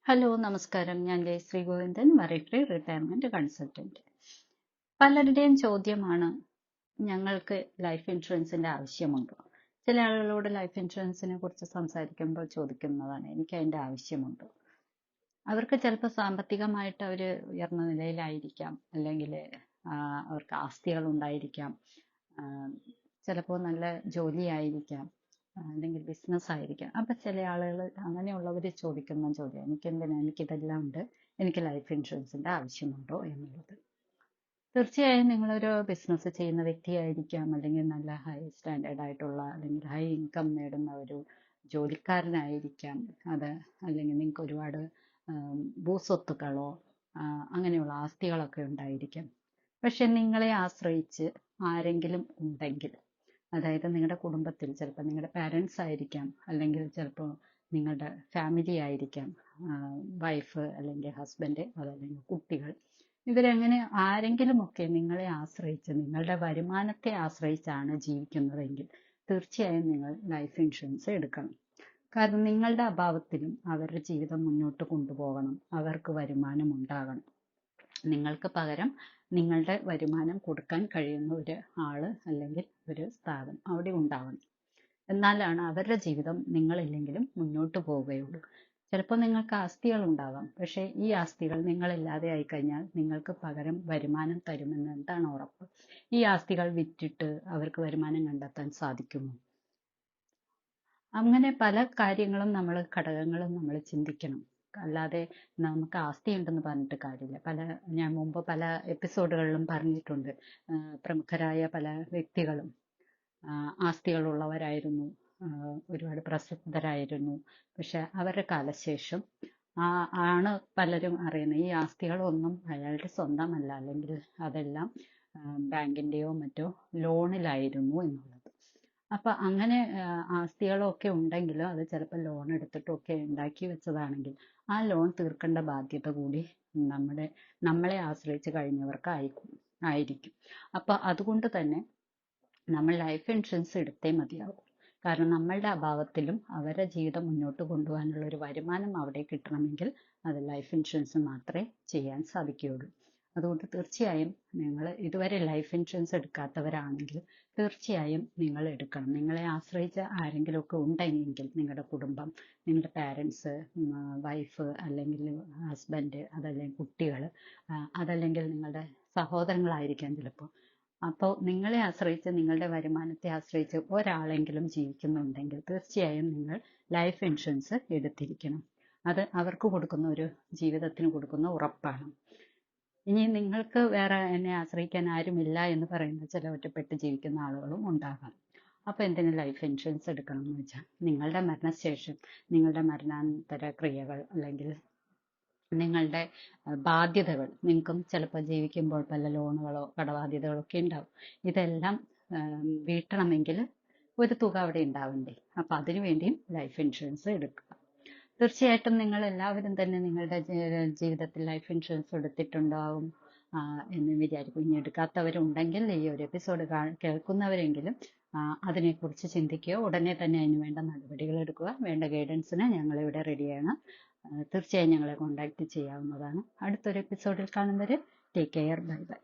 Hello നമസ്കാരം. ഞാൻ Jayashree Govindan, മറൈഫ്രീ retirement consultant. പലരുടെയും ചോദ്യമാണ്, ഞങ്ങൾക്ക് ലൈഫ് ഇൻഷുറൻസിന്റെ ആവശ്യമുണ്ടോ? ചില ആളുകളോട് ലൈഫ് ഇൻഷുറൻസിനെ കുറിച്ച് സംസാരിക്കുമ്പോൾ ചോദിക്കുന്നതാണ്, എനിക്ക് അതിന്റെ ആവശ്യമുണ്ടോ? അവർക്ക് ചിലപ്പോൾ സാമ്പത്തികമായിട്ട് അവർ ഉയർന്ന നിലയിലായിരിക്കാം, അല്ലെങ്കിൽ അവർക്ക് ആസ്തികൾ ഉണ്ടായിരിക്കാം, ചിലപ്പോൾ നല്ല ജോലിയായിരിക്കാം, അല്ലെങ്കിൽ ബിസിനസ് ആയിരിക്കാം. അപ്പൊ ചില ആളുകൾ അങ്ങനെയുള്ളവർ ചോദിക്കുന്ന ചോദ്യം, എനിക്കിതെല്ലാം ഉണ്ട്, എനിക്ക് ലൈഫ് ഇൻഷുറൻസിന്റെ ആവശ്യമുണ്ടോ എന്നുള്ളത്. തീർച്ചയായും നിങ്ങളൊരു ബിസിനസ് ചെയ്യുന്ന വ്യക്തിയായിരിക്കാം, അല്ലെങ്കിൽ നല്ല ഹൈ സ്റ്റാൻഡേർഡ് ആയിട്ടുള്ള അല്ലെങ്കിൽ ഹൈ ഇൻകം നേടുന്ന ഒരു ജോലിക്കാരനായിരിക്കാം. അത് അല്ലെങ്കിൽ നിങ്ങൾക്ക് ഒരുപാട് ഭൂസ്വത്തുക്കളോ അങ്ങനെയുള്ള ആസ്തികളൊക്കെ ഉണ്ടായിരിക്കാം. പക്ഷെ നിങ്ങളെ ആശ്രയിച്ച് ആരെങ്കിലും ഉണ്ടെങ്കിൽ, അതായത് നിങ്ങളുടെ കുടുംബത്തിൽ ചിലപ്പോൾ നിങ്ങളുടെ പാരൻസ് ആയിരിക്കാം, അല്ലെങ്കിൽ ചിലപ്പോൾ നിങ്ങളുടെ ഫാമിലി ആയിരിക്കാം, വൈഫ് അല്ലെങ്കിൽ ഹസ്ബൻഡ്, അതല്ലെങ്കിൽ കുട്ടികൾ, ഇവരങ്ങനെ ആരെങ്കിലുമൊക്കെ നിങ്ങളെ ആശ്രയിച്ച്, നിങ്ങളുടെ വരുമാനത്തെ ആശ്രയിച്ചാണ് ജീവിക്കുന്നതെങ്കിൽ തീർച്ചയായും നിങ്ങൾ ലൈഫ് ഇൻഷുറൻസ് എടുക്കണം. കാരണം നിങ്ങളുടെ അഭാവത്തിലും അവരുടെ ജീവിതം മുന്നോട്ട് കൊണ്ടുപോകണം, അവർക്ക് വരുമാനം ഉണ്ടാകണം. നിങ്ങൾക്ക് പകരം നിങ്ങളുടെ വരുമാനം കൊടുക്കാൻ കഴിയുന്ന ഒരു ആള് അല്ലെങ്കിൽ ഒരു സ്ഥാപനം അവിടെ ഉണ്ടാവണം. എന്നാലാണ് അവരുടെ ജീവിതം നിങ്ങളില്ലെങ്കിലും മുന്നോട്ട് പോവുകയുള്ളൂ. ചിലപ്പോൾ നിങ്ങൾക്ക് ആസ്തികൾ ഉണ്ടാവാം, പക്ഷേ ഈ ആസ്തികൾ നിങ്ങളില്ലാതെ ആയിക്കഴിഞ്ഞാൽ നിങ്ങൾക്ക് പകരം വരുമാനം തരുമെന്ന് എന്താണ് ഉറപ്പ്? ഈ ആസ്തികൾ വിറ്റിട്ട് അവർക്ക് വരുമാനം കണ്ടെത്താൻ സാധിക്കുമോ? അങ്ങനെ പല കാര്യങ്ങളും ഘടകങ്ങളും നമ്മൾ ചിന്തിക്കണം. അല്ലാതെ നമുക്ക് ആസ്തി ഉണ്ടെന്ന് പറഞ്ഞിട്ട് കാര്യമില്ല. ഞാൻ മുമ്പ് പല എപ്പിസോഡുകളിലും പറഞ്ഞിട്ടുണ്ട്, പ്രമുഖരായ പല വ്യക്തികളും ആസ്തികളുള്ളവരായിരുന്നു, ഒരുപാട് പ്രസിദ്ധരായിരുന്നു. പക്ഷെ അവരുടെ കാലശേഷം ആണ് പലരും അറിയുന്നത് ഈ ആസ്തികളൊന്നും അയാളുടെ സ്വന്തമല്ല, അല്ലെങ്കിൽ അതെല്ലാം ബാങ്കിന്റെയോ മറ്റോ ലോണിലായിരുന്നു എന്നുള്ളത്. അപ്പൊ അങ്ങനെ ആസ്തികളൊക്കെ ഉണ്ടെങ്കിലും അത് ചിലപ്പോൾ ലോൺ എടുത്തിട്ടൊക്കെ ഉണ്ടാക്കി വെച്ചതാണെങ്കിൽ ആ ലോൺ തീർക്കേണ്ട ബാധ്യത കൂടി നമ്മളെ ആശ്രയിച്ച് കഴിഞ്ഞവർക്ക് ആയിരിക്കും. അപ്പൊ അതുകൊണ്ട് തന്നെ നമ്മൾ ലൈഫ് ഇൻഷുറൻസ് എടുത്തേ മതിയാവും. കാരണം നമ്മളുടെ അഭാവത്തിലും അവരുടെ ജീവിതം മുന്നോട്ട് കൊണ്ടുപോകാനുള്ള ഒരു വരുമാനം അവിടെ കിട്ടണമെങ്കിൽ അത് ലൈഫ് ഇൻഷുറൻസ് മാത്രമേ ചെയ്യാൻ സാധിക്കുകയുള്ളൂ. അതുകൊണ്ട് തീർച്ചയായും നിങ്ങൾ ഇതുവരെ ലൈഫ് ഇൻഷുറൻസ് എടുക്കാത്തവരാണെങ്കിൽ തീർച്ചയായും നിങ്ങൾ എടുക്കണം. നിങ്ങളെ ആശ്രയിച്ച ആരെങ്കിലുമൊക്കെ ഉണ്ടെങ്കിൽ, നിങ്ങളുടെ കുടുംബം, നിങ്ങളുടെ പാരൻസ്, വൈഫ് അല്ലെങ്കിൽ ഹസ്ബൻഡ്, അതല്ലെങ്കിൽ കുട്ടികൾ, അതല്ലെങ്കിൽ നിങ്ങളുടെ സഹോദരങ്ങളായിരിക്കാം ചിലപ്പോൾ. അപ്പോൾ നിങ്ങളെ ആശ്രയിച്ച്, നിങ്ങളുടെ വരുമാനത്തെ ആശ്രയിച്ച് ഒരാളെങ്കിലും ജീവിക്കുന്നുണ്ടെങ്കിൽ തീർച്ചയായും നിങ്ങൾ ലൈഫ് ഇൻഷുറൻസ് എടുത്തിരിക്കണം. അത് അവർക്ക് കൊടുക്കുന്ന ഒരു ജീവിതത്തിന് കൊടുക്കുന്ന ഉറപ്പാണ്. ഇനി നിങ്ങൾക്ക് വേറെ എന്നെ ആശ്രയിക്കാൻ ആരുമില്ല എന്ന് പറയുന്ന ചില ഒറ്റപ്പെട്ട് ജീവിക്കുന്ന ആളുകളും ഉണ്ടാകാം. അപ്പൊ എന്തിനു ലൈഫ് ഇൻഷുറൻസ് എടുക്കണം എന്ന് വെച്ചാൽ, നിങ്ങളുടെ മരണശേഷം നിങ്ങളുടെ മരണാനന്തര ക്രിയകൾ അല്ലെങ്കിൽ നിങ്ങളുടെ ബാധ്യതകൾ, നിങ്ങൾക്കും ചിലപ്പോൾ ജീവിക്കുമ്പോൾ പല ലോണുകളോ കടബാധ്യതകളോ ഒക്കെ ഉണ്ടാവും. ഇതെല്ലാം വീട്ടണമെങ്കിൽ ഒരു തുക അവിടെ ഉണ്ടാവണ്ടേ? അപ്പൊ അതിനു വേണ്ടിയും ലൈഫ് ഇൻഷുറൻസ് എടുക്കുക. തീർച്ചയായിട്ടും നിങ്ങൾ എല്ലാവരും തന്നെ നിങ്ങളുടെ ജീവിതത്തിൽ ലൈഫ് ഇൻഷുറൻസ് എടുത്തിട്ടുണ്ടാവും എന്ന് വിചാരിക്കും. ഇനി എടുക്കാത്തവരുണ്ടെങ്കിൽ ഈ ഒരു എപ്പിസോഡ് കേൾക്കുന്നവരെങ്കിലും അതിനെക്കുറിച്ച് ചിന്തിക്കുക. ഉടനെ തന്നെ അതിന് വേണ്ട നടപടികൾ എടുക്കുക. വേണ്ട ഗൈഡൻസിന് ഞങ്ങളിവിടെ റെഡിയാണ്. തീർച്ചയായും ഞങ്ങളെ കോൺടാക്ട് ചെയ്യാവുന്നതാണ്. അടുത്തൊരു എപ്പിസോഡിൽ കാണും വരെ ടേക്ക് കെയർ. Bye bye.